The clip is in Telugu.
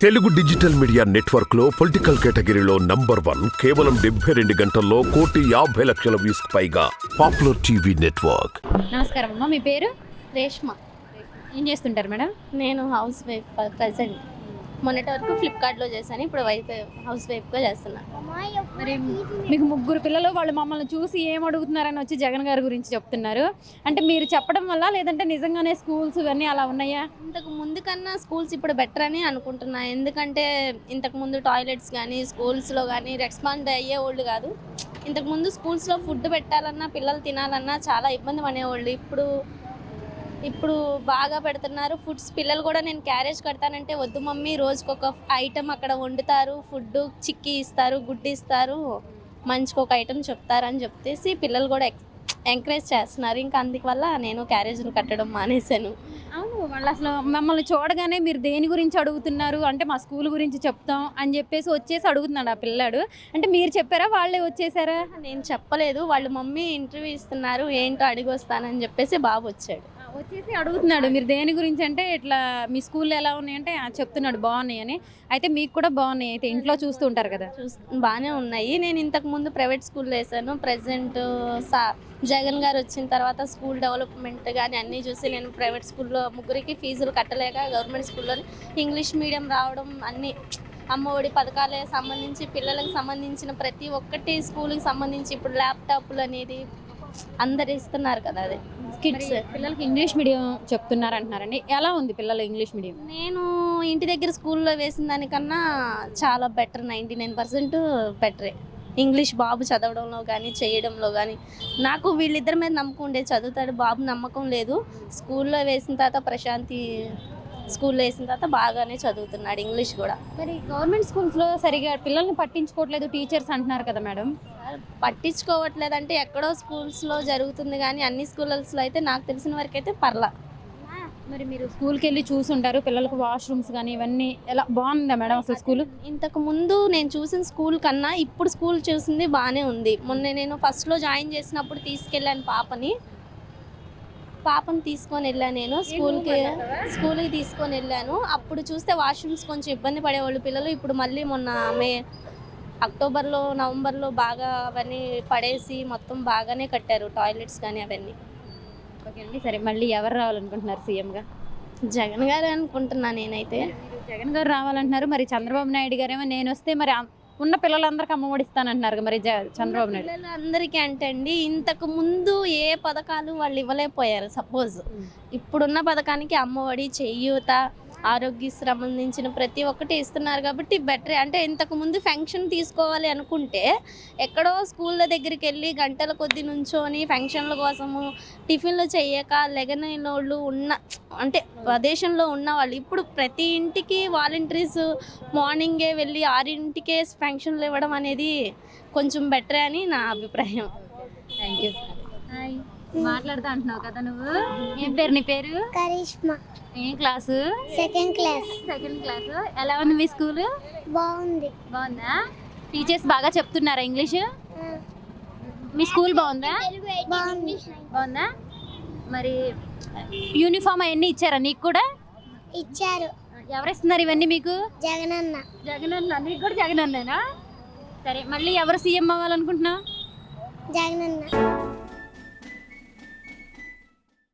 తెలుగు డిజిటల్ మీడియా నెట్వర్క్ లో పొలిటికల్ కేటగిరీలో #1 కేవలం 72 గంటల్లో 1,50,00,000 వ్యూస్ పైగా పాపులర్ టీవీ నెట్వర్క్. నమస్కారం అమ్మ, మీ పేరు? రేష్మ. ఏం చేస్తుంటారు మేడం? నేను హౌస్ వైఫ్ ప్రజెంట్. మొన్నటి వరకు ఫ్లిప్కార్ట్లో చేశాను, ఇప్పుడు హౌస్ వైఫ్గా చేస్తున్నా. మరి మీకు 3 పిల్లలు, వాళ్ళు మమ్మల్ని చూసి ఏం అడుగుతున్నారని వచ్చి జగన్ గారి గురించి చెప్తున్నారు. అంటే మీరు చెప్పడం వల్ల, లేదంటే నిజంగానే స్కూల్స్ ఇవన్నీ అలా ఉన్నాయా? ఇంతకు ముందు కన్నా స్కూల్స్ ఇప్పుడు బెటర్ అని అనుకుంటున్నా. ఎందుకంటే ఇంతకు ముందు టాయిలెట్స్ కానీ స్కూల్స్లో కానీ రెస్పాండ్ అయ్యేవాళ్ళు కాదు. ఇంతకుముందు స్కూల్స్లో ఫుడ్ పెట్టాలన్నా, పిల్లలు తినాలన్నా చాలా ఇబ్బంది పడేవాళ్ళు. ఇప్పుడు బాగా పెడుతున్నారు ఫుడ్స్. పిల్లలు కూడా నేను క్యారేజ్ కడతానంటే, వద్దు మమ్మీ రోజుకొక ఐటెం అక్కడ వండుతారు, ఫుడ్ చిక్కీ ఇస్తారు, గుడ్డు ఇస్తారు, మంచికి ఒక ఐటెం చెప్తారని చెప్పేసి పిల్లలు కూడా ఎంకరేజ్ చేస్తున్నారు. ఇంకా అందువల్ల నేను క్యారేజీలు కట్టడం మానేశాను. అవును, వాళ్ళు అసలు మమ్మల్ని చూడగానే మీరు దేని గురించి అడుగుతున్నారు అంటే, మా స్కూల్ గురించి చెప్తాం అని చెప్పేసి వచ్చేసి అడుగుతున్నాడు ఆ పిల్లాడు. అంటే మీరు చెప్పారా, వాళ్ళే వచ్చేసారా? నేను చెప్పలేదు, వాళ్ళు మమ్మీ ఇంటర్వ్యూ ఇస్తున్నారు, ఏంటో అడిగి వస్తానని చెప్పేసి బాబు వచ్చాడు. వచ్చేసి అడుగుతున్నాడు మీరు దేని గురించి అంటే, ఇట్లా మీ స్కూల్లో ఎలా ఉన్నాయంటే చెప్తున్నాడు బాగున్నాయి అని. అయితే మీకు కూడా బాగున్నాయి, అయితే ఇంట్లో చూస్తూ ఉంటారు కదా? బాగానే ఉన్నాయి. నేను ఇంతకు ముందు ప్రైవేట్ స్కూల్లో వేసాను. ప్రజెంట్ జగన్ గారు వచ్చిన తర్వాత స్కూల్ డెవలప్మెంట్ కానీ అన్నీ చూసి నేను ప్రైవేట్ స్కూల్లో 3కి ఫీజులు కట్టలేక గవర్నమెంట్ స్కూల్లో ఇంగ్లీష్ మీడియం రావడం, అన్నీ అమ్మఒడి పథకాలకు సంబంధించి పిల్లలకు సంబంధించిన ప్రతి ఒక్కటి స్కూల్కి సంబంధించి ఇప్పుడు ల్యాప్టాప్లు అనేది అందరు ఇస్తున్నారు కదా. అదే కిడ్స్ పిల్లలకి ఇంగ్లీష్ మీడియం చెప్తున్నారు అంటున్నారండి. ఎలా ఉంది పిల్లలు ఇంగ్లీష్ మీడియం? నేను ఇంటి దగ్గర స్కూల్లో వేసిన దానికన్నా చాలా బెటర్, 99% బెటరే. ఇంగ్లీష్ బాబు చదవడంలో కానీ చేయడంలో కానీ నాకు వీళ్ళిద్దరి మీద నమ్మకం ఉండేది. చదువుతాడు బాబు, నమ్మకం లేదు. స్కూల్లో వేసిన తర్వాత బాగానే చదువుతున్నాడు ఇంగ్లీష్ కూడా. మరి గవర్నమెంట్ స్కూల్స్లో సరిగా పిల్లల్ని పట్టించుకోవట్లేదు టీచర్స్ అంటున్నారు కదా మేడం? పట్టించుకోవట్లేదంటే ఎక్కడో స్కూల్స్లో జరుగుతుంది, కానీ అన్ని స్కూల్స్లో అయితే నాకు తెలిసిన వరకు అయితే పర్లా. మరి మీరు స్కూల్కి వెళ్ళి చూసుంటారు, పిల్లలకు వాష్రూమ్స్ కానీ ఇవన్నీ ఎలా బాగుందా మేడం అసలు స్కూల్? ఇంతకు ముందు నేను చూసిన స్కూల్ కన్నా ఇప్పుడు స్కూల్ చూసింది బాగానే ఉంది. మొన్న నేను ఫస్ట్లో జాయిన్ చేసినప్పుడు తీసుకెళ్ళాను పాపని తీసుకొని వెళ్ళాను. నేను స్కూల్కి తీసుకొని వెళ్ళాను. అప్పుడు చూస్తే వాష్రూమ్స్ కొంచెం ఇబ్బంది పడేవాళ్ళు పిల్లలు. ఇప్పుడు మళ్ళీ మొన్న అక్టోబర్లో నవంబర్లో బాగా అవన్నీ పడేసి మొత్తం బాగానే కట్టారు, టాయిలెట్స్ కానీ అవన్నీ. ఓకే అండి, సరే మళ్ళీ ఎవరు రావాలనుకుంటున్నారు సీఎంగా? జగన్ గారు అనుకుంటున్నా నేనైతే. జగన్ గారు రావాలంటున్నారు. మరి చంద్రబాబు నాయుడు గారేమో నేను వస్తే మరి ఉన్న పిల్లలందరికీ అమ్మఒడి ఇస్తానంటున్నారు. మరి చంద్రబాబు నాయుడు పిల్లలందరికీ అంటే అండి, ఇంతకు ముందు ఏ పథకాలు వాళ్ళు ఇవ్వలేకపోయారు. సపోజ్ ఇప్పుడున్న పథకానికి అమ్మఒడి, చేయూత, ఆరోగ్య సంబంధించిన ప్రతి ఒక్కటి ఇస్తున్నారు కాబట్టి బెటరే. అంటే ఇంతకు ముందు ఫంక్షన్ తీసుకోవాలి అనుకుంటే ఎక్కడో స్కూళ్ళ దగ్గరికి వెళ్ళి గంటల కొద్ది నుంచొని ఫంక్షన్ల కోసము టిఫిన్లు చేయక లెగని వాళ్ళు అంటే ప్రదేశంలో ఉన్న వాళ్ళు ఇప్పుడు ప్రతి ఇంటికి వాలంటీర్స్ మార్నింగే వెళ్ళి 6ంటికే ఫంక్షన్లు ఇవ్వడం అనేది కొంచెం బెటరే అని నా అభిప్రాయం. Thank you. హాయ్, మాట్లాడుతా అంటున్నావు కదా నువ్వు? ఏం పేరు నీ పేరు? కరిష్మా. ఏ క్లాసు? Second class. ఎలా ఉంది మీ స్కూల్? బాగుందా? టీచర్స్ బాగా చెప్తున్నారా ఇంగ్లీష్? మీ స్కూల్ బాగుందా? బాగుందా? మరి యూనిఫామ్ అవన్నీ ఇచ్చారా నీకు కూడా? ఇచ్చారు. ఎవరు ఇస్తున్నారు ఇవన్నీ మీకు? జగనన్న. నీకు కూడా జగనన్నేనా? సరే, మళ్ళీ ఎవరు సీఎం అవ్వాలనుకుంటున్నావు? జగనన్న.